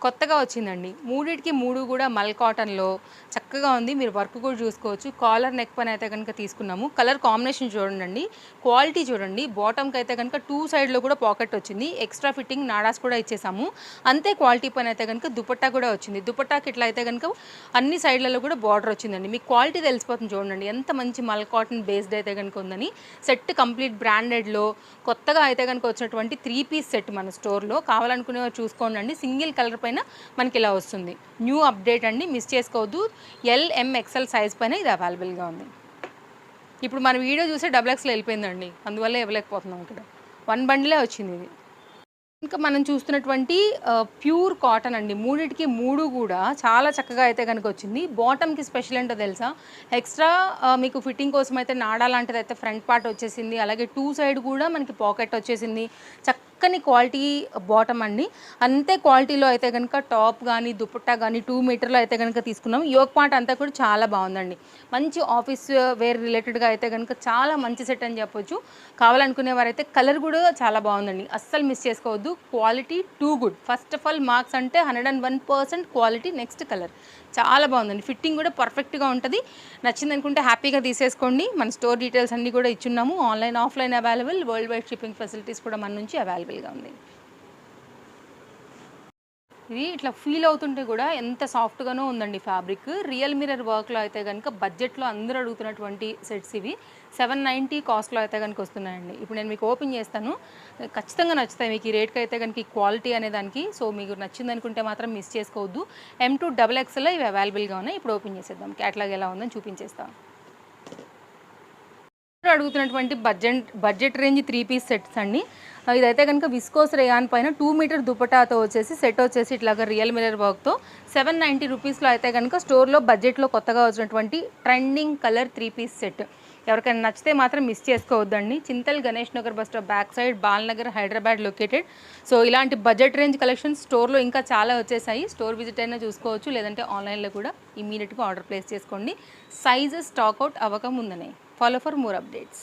కొత్తగా వచ్చిందండి. మూడిటికి మూడు కూడా మల్ కాటన్‌లో చక్కగా ఉంది. మీరు వర్క్ కూడా చూసుకోవచ్చు. కాలర్ నెక్ పైన అయితే గనుక తీసుకున్నాము. కలర్ కాంబినేషన్ చూడండండి. క్వాలిటీ చూడండి. బాటమ్‌కి అయితే గనుక 2 సైడ్‌లో కూడా పాకెట్ వచ్చింది. ఎక్స్ట్రా ఫిట్టింగ్ నాడాస్ కూడా ఇచ్చేసాము. అంతే క్వాలిటీ పైన అయితే గనుక దుపట్టా కూడా వచ్చింది. దుపట్టాకి ఇట్లా అయితే గనుక అన్ని సైడ్‌లలో కూడా బార్డర్ వచ్చిందండి. మీకు క్వాలిటీ తెలిసిపోతుంది చూడండి. ఎంత మంచి మల్ కాటన్ బేస్డ్ అయితే గనుక ఉందని. సెట్ కంప్లీట్ బ్రాండెడ్‌లో కొత్తగా అయితే గనుక వచ్చినటువంటి 3 పీస్ సెట్ మన స్టోర్‌లో. కావాలనుకునేవారు చూసుకోండి. సింగిల్ కలర్ పైన మనకి ఇలా వస్తుంది. న్యూ అప్డేట్ అండి, మిస్ చేసుకోవద్దు. ఎల్, ఎం, ఎక్స్ఎల్ సైజ్ పైన ఇది అవైలబుల్గా ఉంది. ఇప్పుడు మన వీడియో చూసే XXL వెళ్ళిపోయిందండి, అందువల్ల ఇవ్వలేకపోతున్నాం. ఇక్కడ 1 బండిలే వచ్చింది ఇది. ఇంకా మనం చూస్తున్నటువంటి ప్యూర్ కాటన్ అండి. మూడిటికి మూడు కూడా చాలా చక్కగా అయితే కనుక వచ్చింది. బాటమ్కి స్పెషల్ ఏంటో తెలుసా, ఎక్స్ట్రా మీకు ఫిట్టింగ్ కోసం అయితే నాడా లాంటిది అయితే ఫ్రంట్ పార్ట్ వచ్చేసింది. అలాగే 2 సైడ్ కూడా మనకి పాకెట్ వచ్చేసింది. చక్కని క్వాలిటీ బాటమ్ అండి. అంతే క్వాలిటీలో అయితే కనుక టాప్ కానీ దుపట్టా కానీ 2 మీటర్లో అయితే కనుక తీసుకున్నాం. యోక్ పార్ట్ అంతా కూడా చాలా బాగుందండి. మంచి ఆఫీస్ వేర్ రిలేటెడ్గా అయితే కనుక చాలా మంచి సెట్ అని చెప్పొచ్చు. కావాలనుకునే వారైతే కలర్ కూడా చాలా బాగుందండి, అస్సలు మిస్ చేసుకోవద్దు. Quality too good. First of all marks అంటే 101% క్వాలిటీ. నెక్స్ట్ కలర్ చాలా బాగుందండి. ఫిట్టింగ్ కూడా పర్ఫెక్ట్గా ఉంటుంది. నచ్చింది అనుకుంటే హ్యాపీగా తీసేసుకోండి. మన స్టోర్ డీటెయిల్స్ అన్నీ కూడా ఇచ్చున్నాము. Online offline available. World wide shipping facilities కూడా మన నుంచి అవైలబుల్గా ఉంది. ఇది ఇట్లా ఫీల్ అవుతుంటే కూడా ఎంత సాఫ్ట్గానో ఉందండి ఫ్యాబ్రిక్. రియల్ మిర్రర్ వర్క్లో అయితే కనుక బడ్జెట్లో అందరూ అడుగుతున్నటువంటి సెట్స్ ఇవి. 790 కాస్ట్లో అయితే కనుక వస్తున్నాయండి. ఇప్పుడు నేను మీకు ఓపెన్ చేస్తాను, ఖచ్చితంగా నచ్చుతాయి మీకు ఈ రేట్కి అయితే కనుక ఈ క్వాలిటీ అనే దానికి. సో మీకు నచ్చింది అనుకుంటే మాత్రం మిస్ చేసుకోవద్దు. M2 XXL ఇవి అవైలబుల్గా ఉన్నాయి. ఇప్పుడు ఓపెన్ చేసేద్దాం, క్యాటలాగ్ ఎలా ఉందని చూపించేస్తాను. అడుగుతున్నటువంటి బడ్జెట్ రేంజ్ 3 పీస్ సెట్స్ అండి. ఇదైతే కనుక విస్కోస్ రేయాన్ పైన 2 మీటర్ దుపటాతో వచ్చేసి సెట్ వచ్చేసి ఇట్లాగా రియల్ మిర్రర్ వర్క్తో 790 రూపీస్లో అయితే కనుక స్టోర్లో బడ్జెట్లో కొత్తగా వచ్చినటువంటి ట్రెండింగ్ కలర్ 3 పీస్ సెట్. ఎవరికైనా నచ్చితే మాత్రం మిస్ చేసుకోవద్దండి. Chintal Ganesh Nagar bus stop back side, Balnagar, Hyderabad located. So ఇలాంటి బడ్జెట్ రేంజ్ కలెక్షన్స్ స్టోర్లో ఇంకా చాలా వచ్చేసాయి. స్టోర్ విజిట్ అయినా చూసుకోవచ్చు, లేదంటే ఆన్లైన్లో కూడా ఇమీడియట్గా ఆర్డర్ ప్లేస్ చేసుకోండి. సైజెస్ స్టాక్ అవుట్ అవ్వక ముందనే. Follow for more updates.